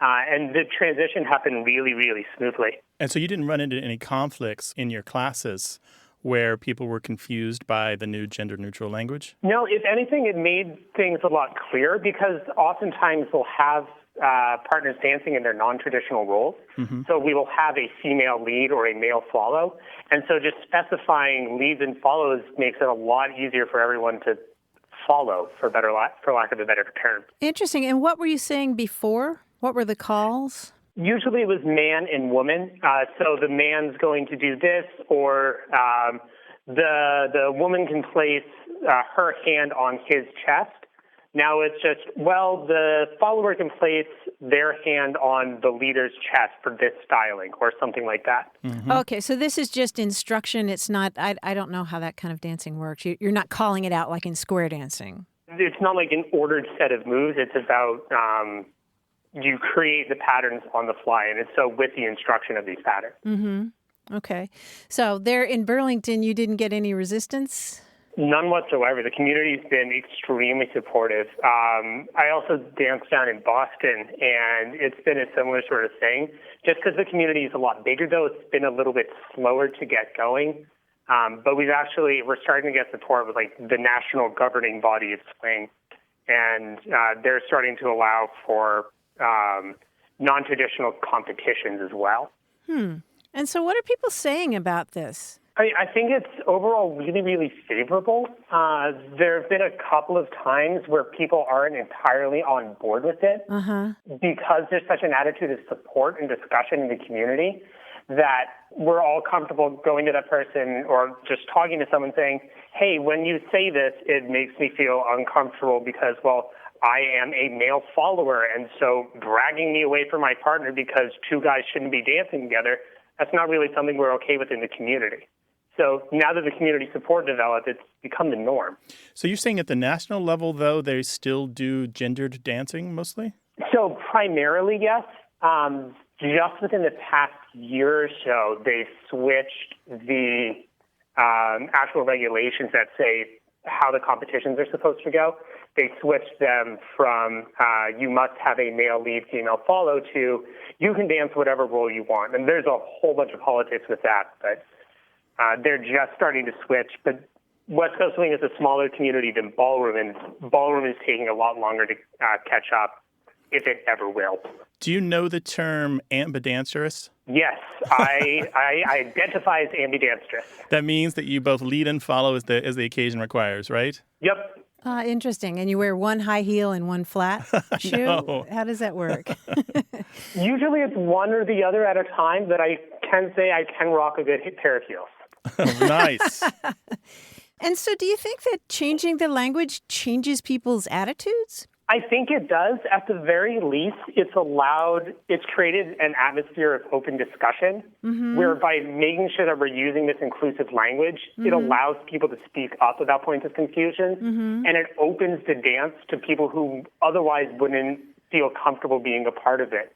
And the transition happened really, really smoothly. And so you didn't run into any conflicts in your classes where people were confused by the new gender-neutral language? No, if anything, it made things a lot clearer because oftentimes we'll have partners dancing in their non-traditional roles. Mm-hmm. So we will have a female lead or a male follow. And so just specifying leads and follows makes it a lot easier for everyone to follow, for lack of a better term. Interesting. And what were you saying before? What were the calls? Usually it was man and woman. So the man's going to do this, or the woman can place her hand on his chest. Now it's just, the follower can place their hand on the leader's chest for this styling or something like that. Mm-hmm. Okay, so this is just instruction. It's not, I don't know how that kind of dancing works. You're not calling it out like in square dancing. It's not like an ordered set of moves. It's about you create the patterns on the fly, and it's so with the instruction of these patterns. Mm-hmm. Okay. So there in Burlington, you didn't get any resistance? None whatsoever. The community's been extremely supportive. I also danced down in Boston, and it's been a similar sort of thing. Just because the community is a lot bigger, though, it's been a little bit slower to get going. But we're starting to get support with like the national governing body of swing, and they're starting to allow for non-traditional competitions as well. And so what are people saying about this? I think it's overall really, really favorable. There have been a couple of times where people aren't entirely on board with it because there's such an attitude of support and discussion in the community that we're all comfortable going to that person or just talking to someone saying, hey, when you say this, it makes me feel uncomfortable because, well, I am a male follower, and so dragging me away from my partner because two guys shouldn't be dancing together, that's not really something we're okay with in the community. So now that the community support developed, it's become the norm. So you're saying at the national level, though, they still do gendered dancing mostly? So primarily, yes. Just within the past year or so, they've switched the actual regulations that say how the competitions are supposed to go. They switched them from you must have a male lead, female follow to you can dance whatever role you want. And there's a whole bunch of politics with that, but they're just starting to switch. But West Coast Swing is a smaller community than Ballroom, and Ballroom is taking a lot longer to catch up, if it ever will. Do you know the term ambidextrous? Yes, I identify as ambidextrous. That means that you both lead and follow as the occasion requires, right? Yep. Interesting. And you wear one high heel and one flat shoe? No. How does that work? Usually it's one or the other at a time, but I can say I can rock a good pair of heels. Nice. And so do you think that changing the language changes people's attitudes? I think it does. At the very least, it's created an atmosphere of open discussion, where by making sure that we're using this inclusive language, it allows people to speak up about points of confusion, and it opens the dance to people who otherwise wouldn't feel comfortable being a part of it.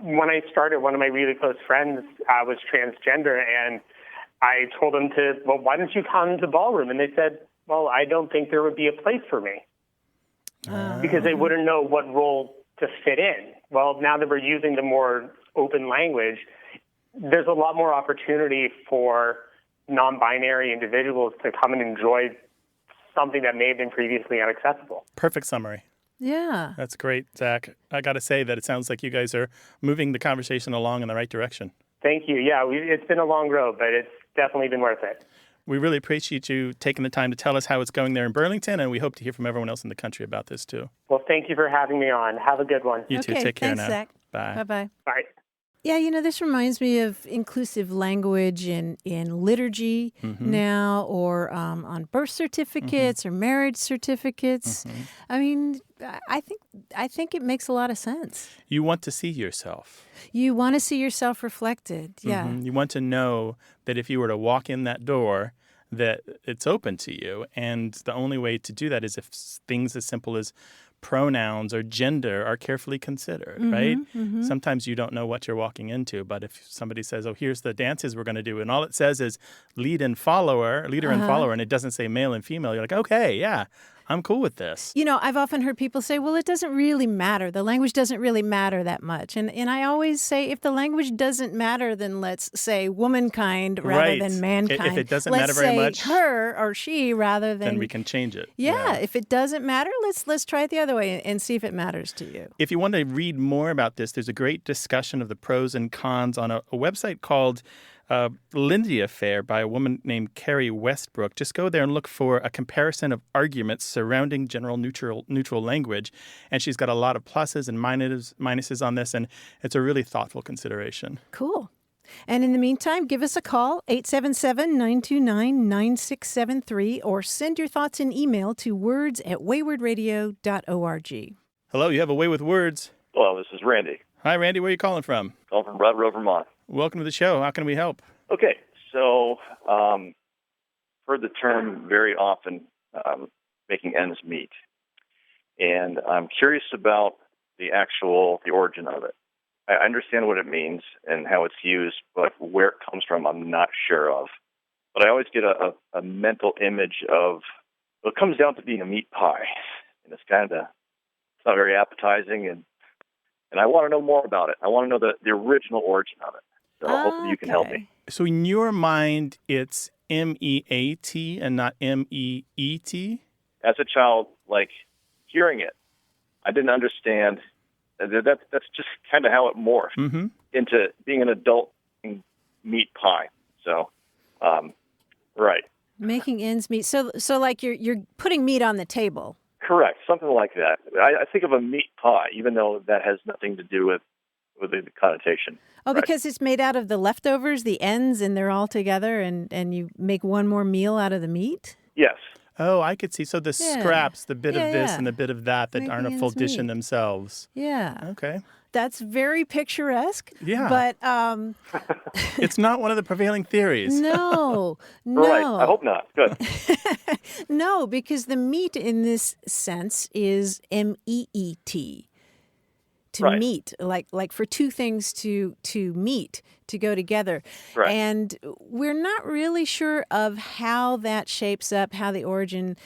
When I started, one of my really close friends was transgender, and I told them why don't you come to Ballroom? And they said, well, I don't think there would be a place for me. Because they wouldn't know what role to fit in. Well, now that we're using the more open language, there's a lot more opportunity for non-binary individuals to come and enjoy something that may have been previously inaccessible. Perfect summary. Yeah. That's great, Zach. I got to say that it sounds like you guys are moving the conversation along in the right direction. Thank you. Yeah, it's been a long road, but it's definitely been worth it. We really appreciate you taking the time to tell us how it's going there in Burlington, and we hope to hear from everyone else in the country about this, too. Well, thank you for having me on. Have a good one. You too. Take care thanks, now. Zach. Bye. Bye-bye. Bye. Yeah, this reminds me of inclusive language in liturgy now, or on birth certificates or marriage certificates. I mean, I think it makes a lot of sense. You want to see yourself. You want to see yourself reflected, yeah. You want to know that if you were to walk in that door, that it's open to you. And the only way to do that is if things as simple as pronouns or gender are carefully considered, right? Sometimes you don't know what you're walking into, but if somebody says, oh, here's the dances we're going to do, and all it says is leader and follower, and it doesn't say male and female, you're like, okay, yeah, I'm cool with this. I've often heard people say, well, it doesn't really matter. The language doesn't really matter that much. And I always say, if the language doesn't matter, then let's say womankind rather than mankind. If it doesn't matter very much, let's say her or she rather than... Then we can change it. Yeah, if it doesn't matter, let's try it the other way and see if it matters to you. If you want to read more about this, there's a great discussion of the pros and cons on a website called Lindy Affair by a woman named Carrie Westbrook. Just go there and look for a comparison of arguments surrounding general neutral language. And she's got a lot of pluses and minuses on this, and it's a really thoughtful consideration. Cool. And in the meantime, give us a call, 877-929-9673, or send your thoughts in email to words@waywardradio.org. Hello, you have a way with words. Hello, this is Randy. Hi, Randy. Where are you calling from? Calling from Red Row, Vermont. Welcome to the show. How can we help? Okay, so heard the term very often, making ends meet. And I'm curious about the origin of it. I understand what it means and how it's used, but where it comes from, I'm not sure of. But I always get a mental image of, it comes down to being a meat pie. And it's not very appetizing, and I want to know more about it. I want to know the original origin of it. So hopefully you can help me. So in your mind, it's M-E-A-T and not M-E-E-T? As a child, hearing it, I didn't understand. That's just kind of how it morphed into being an adult meat pie. So Right. Making ends meet. So like you're putting meat on the table. Correct. Something like that. I think of a meat pie, even though that has nothing to do with the connotation. Oh, Right. because it's made out of the leftovers, the ends, and they're all together, and you make one more meal out of the meat? Yes. Oh, I could see. So the Yeah. scraps, the bit of this Yeah. and the bit of that Making aren't a full ends dish in meet. themselves. Yeah. Okay. That's very picturesque. Yeah. But It's not one of the prevailing theories. no. Right. I hope not. Good. No, because the meat in this sense is meet. To Right. meet, like for two things to meet, to go together. Right. And we're not really sure of how that shapes up, how the origin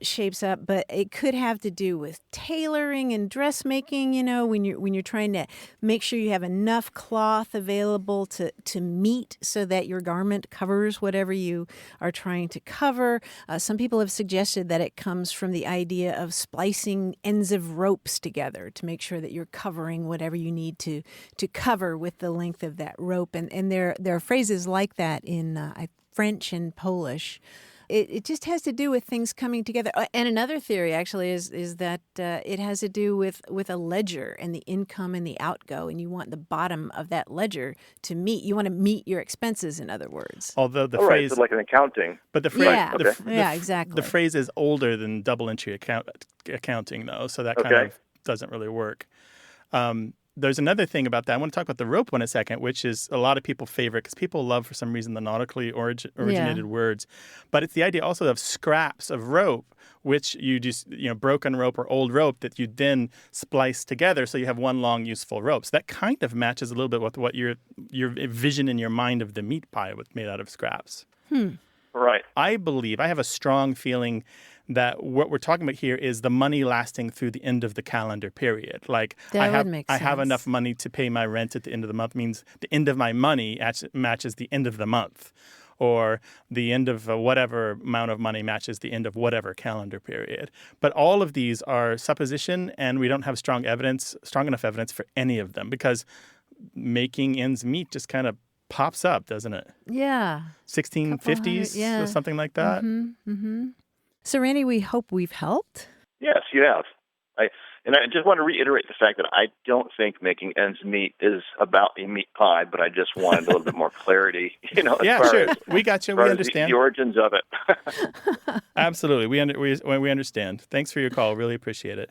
shapes up, but it could have to do with tailoring and dressmaking, when you're trying to make sure you have enough cloth available to meet so that your garment covers whatever you are trying to cover. Some people have suggested that it comes from the idea of splicing ends of ropes together to make sure that you're covering whatever you need to cover with the length of that rope. And there are phrases like that in French and Polish. It just has to do with things coming together. And another theory actually is that it has to do with a ledger and the income and the outgo, and you want the bottom of that ledger to meet. You want to meet your expenses, in other words. Although the All right. phrase, So like an accounting. but the phrase, Yeah. Okay. Exactly. The phrase is older than double entry accounting, though, so that kind Okay. of doesn't really work. There's another thing about that. I want to talk about the rope one a second, which is a lot of people favorite because people love, for some reason, the nautically originated words. But it's the idea also of scraps of rope, which you just, broken rope or old rope that you then splice together so you have one long, useful rope. So that kind of matches a little bit with what your vision in your mind of the meat pie made out of scraps. Right. I believe, I have a strong feeling that what we're talking about here is the money lasting through the end of the calendar period. Like That would make I have sense. enough money to pay my rent at the end of the month means the end of my money matches the end of the month, or the end of whatever amount of money matches the end of whatever calendar period. But all of these are supposition, and we don't have strong enough evidence for any of them because making ends meet just kind of pops up, doesn't it? Yeah. 1650s, yeah. or something like that. Mm-hmm. So, Randy, we hope we've helped. Yes, you have. I just want to reiterate the fact that I don't think making ends meet is about a meat pie, but I just wanted a little bit more clarity, as Yeah, far sure. as, We got you. as far We as understand. the origins of it. Absolutely. We understand. Thanks for your call. Really appreciate it.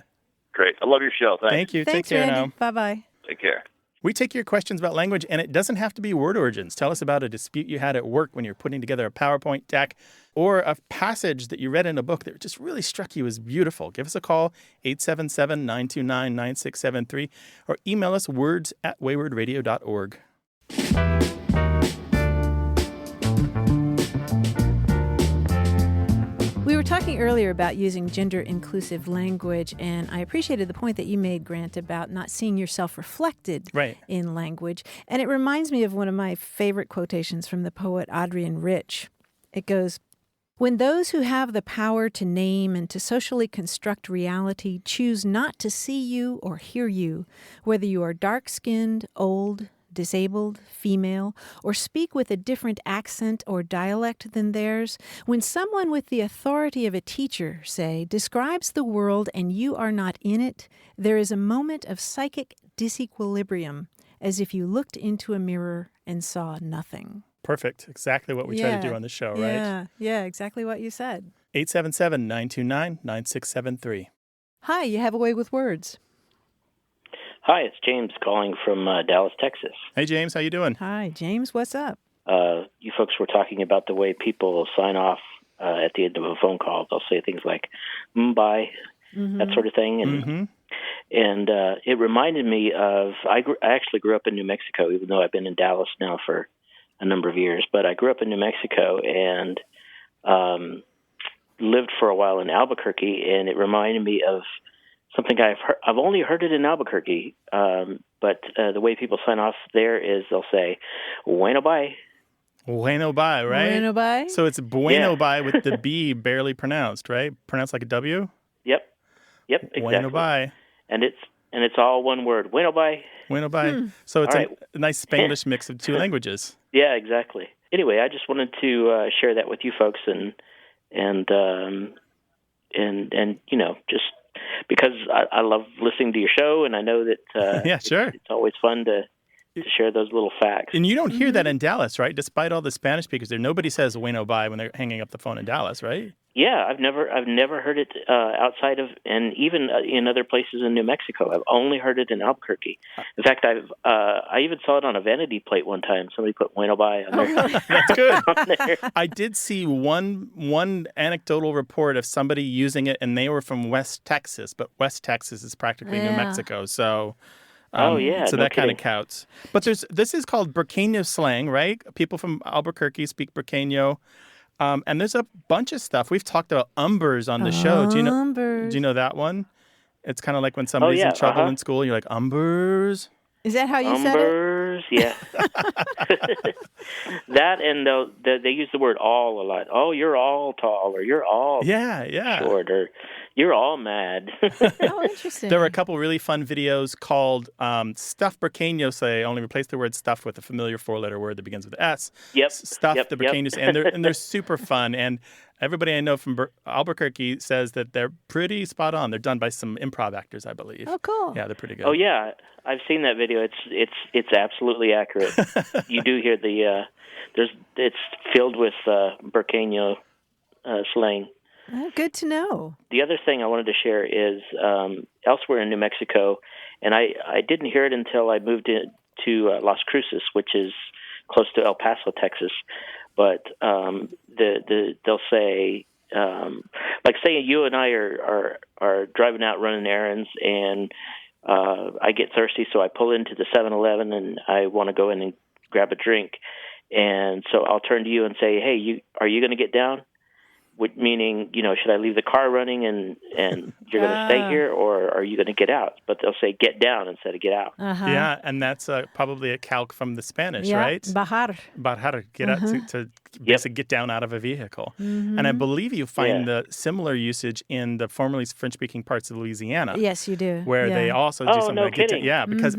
Great. I love your show. Thanks. Thank you. Thanks, Take care Randy. now. Bye-bye. Take care. We take your questions about language, and it doesn't have to be word origins. Tell us about a dispute you had at work when you're putting together a PowerPoint deck, or a passage that you read in a book that just really struck you as beautiful. Give us a call, 877-929-9673, or email us words@waywardradio.org. We were talking earlier about using gender-inclusive language, and I appreciated the point that you made, Grant, about not seeing yourself reflected in language. And it reminds me of one of my favorite quotations from the poet Adrienne Rich. It goes, "When those who have the power to name and to socially construct reality choose not to see you or hear you, whether you are dark-skinned, old, disabled, female, or speak with a different accent or dialect than theirs, when someone with the authority of a teacher, say, describes the world and you are not in it, there is a moment of psychic disequilibrium, as if you looked into a mirror and saw nothing." Perfect. Exactly what we try to do on the show, right? Yeah, exactly what you said. 877-929-9673. Hi, you have a way with words. Hi, it's James calling from Dallas, Texas. Hey, James. How you doing? Hi, James. What's up? You folks were talking about the way people sign off at the end of a phone call. They'll say things like, bye, that sort of thing. And it reminded me of, I actually grew up in New Mexico, even though I've been in Dallas now for a number of years. But I grew up in New Mexico and lived for a while in Albuquerque, and it reminded me of something I've only heard it in Albuquerque, but the way people sign off there is they'll say, bueno bye. Bueno bye, right? Bueno bye? So it's bueno bye with the B barely pronounced, right? Pronounced like a W? Yep, exactly. Bueno bye. And it's all one word, bueno bye. Bueno bye. So it's a nice Spanglish mix of two languages. Yeah, exactly. anyway, I just wanted to share that with you folks, and just because I love listening to your show, and I know that yeah, sure. It's always fun to share those little facts. And you don't hear that in Dallas, right? Despite all the Spanish speakers there, nobody says "bueno bye" when they're hanging up the phone in Dallas, right? Yeah, I've never heard it outside of, and even in other places in New Mexico. I've only heard it in Albuquerque. In fact, I even saw it on a vanity plate one time. Somebody put "bueno bye" on there. That's good. On there. I did see one anecdotal report of somebody using it, and they were from West Texas, but West Texas is practically New Mexico, so. So that kind of counts. But this is called Burqueño slang, right? People from Albuquerque speak Burqueño. And there's a bunch of stuff. We've talked about umbers on the show. Do you know that one? It's kind of like when somebody's in trouble in school, you're like, umbers. Is that how you said it? Umbers, yeah. That, and they use the word all a lot. Oh, you're all tall, or you're all short, or you're all mad. Oh, interesting. There were a couple really fun videos called Stuff Burqueño Say, only replace the word stuff with a familiar four-letter word that begins with S. Yep. Stuff the Burqueños, and they're super fun. And everybody I know from Albuquerque says that they're pretty spot on. They're done by some improv actors, I believe. Oh, cool. Yeah, they're pretty good. Oh, yeah. I've seen that video. It's absolutely accurate. You do hear it's filled with Burqueño slang. Oh, good to know. The other thing I wanted to share is elsewhere in New Mexico, and I didn't hear it until I moved to Las Cruces, which is close to El Paso, Texas. But they'll say, like, say you and I are driving out running errands, and I get thirsty, so I pull into the 7-Eleven and I want to go in and grab a drink, and so I'll turn to you and say, "Hey, are you going to get down?" Meaning, should I leave the car running and you're going to stay here, or are you going to get out? But they'll say get down instead of get out. Uh-huh. Yeah, and that's probably a calc from the Spanish, yeah, right? Bajar. Get out to basically get down out of a vehicle. Mm-hmm. And I believe you find the similar usage in the formerly French-speaking parts of Louisiana. Yes, you do. Where they also do something like kidding.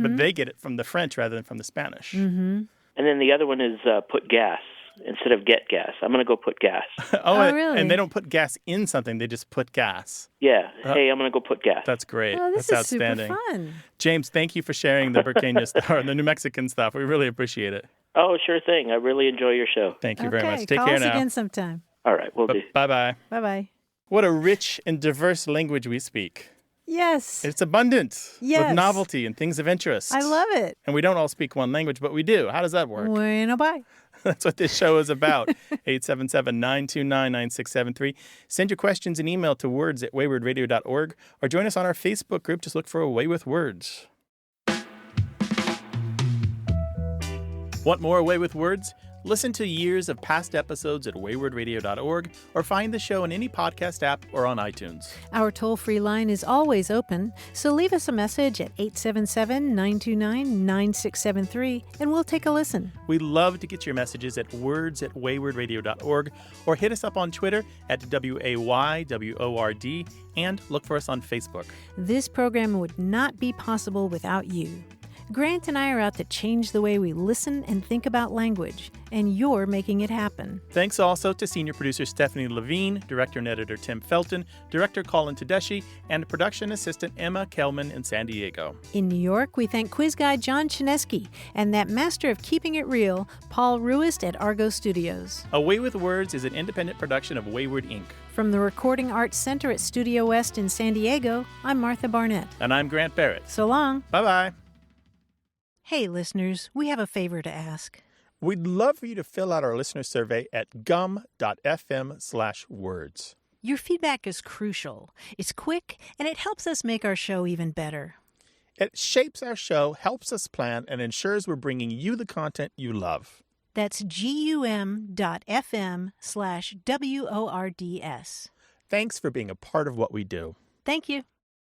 but they get it from the French rather than from the Spanish. Mm-hmm. And then the other one is put gas. Instead of get gas, I'm going to go put gas. Really? And they don't put gas in something; they just put gas. Yeah. Hey, I'm going to go put gas. That's great. Oh, this That's is outstanding. super fun. James, thank you for sharing the Burqueño stuff, or the New Mexican stuff. We really appreciate it. Oh, sure thing. I really enjoy your show. Thank you very much. Take call care us now. again sometime. All right, we'll do. Bye-bye. Bye-bye. What a rich and diverse language we speak. Yes. It's abundant Yes. with novelty and things of interest. I love it. And we don't all speak one language, but we do. How does that work? Bueno, bye. That's what this show is about. 877-929-9673. Send your questions and email to words@waywardradio.org or join us on our Facebook group. Just look for A Way with Words. Want more A Way with Words? Listen to years of past episodes at waywardradio.org or find the show in any podcast app or on iTunes. Our toll-free line is always open, so leave us a message at 877-929-9673 and we'll take a listen. We love to get your messages at words@waywardradio.org or hit us up on Twitter at WAYWORD and look for us on Facebook. This program would not be possible without you. Grant and I are out to change the way we listen and think about language, and you're making it happen. Thanks also to senior producer Stephanie Levine, director and editor Tim Felton, director Colin Tedeschi, and production assistant Emma Kelman in San Diego. In New York, we thank quiz guy John Chinesky and that master of keeping it real, Paul Ruist at Argo Studios. A Way with Words is an independent production of Wayward Inc. From the Recording Arts Center at Studio West in San Diego, I'm Martha Barnett. And I'm Grant Barrett. So long. Bye-bye. Hey, listeners, we have a favor to ask. We'd love for you to fill out our listener survey at gum.fm/words. Your feedback is crucial. It's quick, and it helps us make our show even better. It shapes our show, helps us plan, and ensures we're bringing you the content you love. That's gum.fm/WORDS. Thanks for being a part of what we do. Thank you.